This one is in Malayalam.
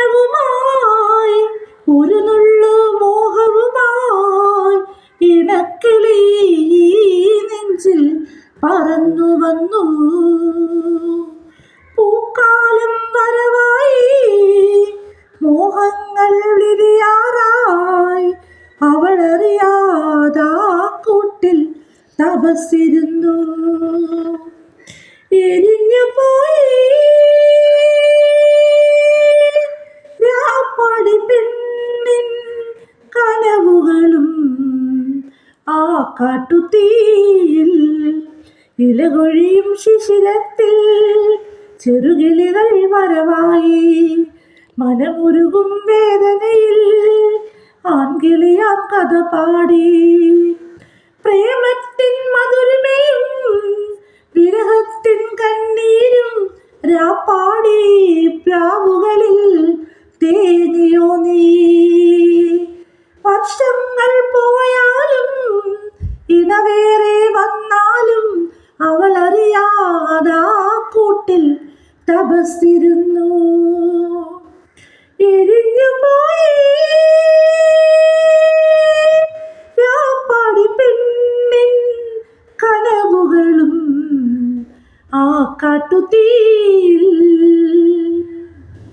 കനവുമായി ഒരു നുള്ളു മോഹവുമായി ഇണക്കിളി നെഞ്ചിൽ പറന്നു വന്നു. പൂക്കാലം വരവായി മോഹങ്ങൾ വിരിയാറായി അവളറിയാതാ കൂട്ടിൽ തപസ്സിരുന്നു. എരിഞ്ഞു പോയി രാപ്പാടി പെണ്ണിൻ കനവുകളും ആ കാട്ടുതീയിൽ ഇലകൊഴിയും ശിശിരത്തിൽ ചെറുകിളികൾ വരവായി മനമുരുകും വേദനയിൽ ആൺകിളിയാം കഥ പാടി. പ്രേമത്തിൻ മധുരമേയും വിരഹത്തിൻ കണ്ണീരും രാപ്പാടി പ്രാവുകളിൽ തേനിയോ നീ. വർഷങ്ങൾ പോയാലും ഇണവേറെ വന്നാലും അവളറിയാതാ കൂട്ടിൽ തപസ്സിരുന്നു. എരിഞ്ഞു പോയി രാപ്പാടി പെണ്ണിൻ കനവുകളും ആ കാട്ടുതീയിൽ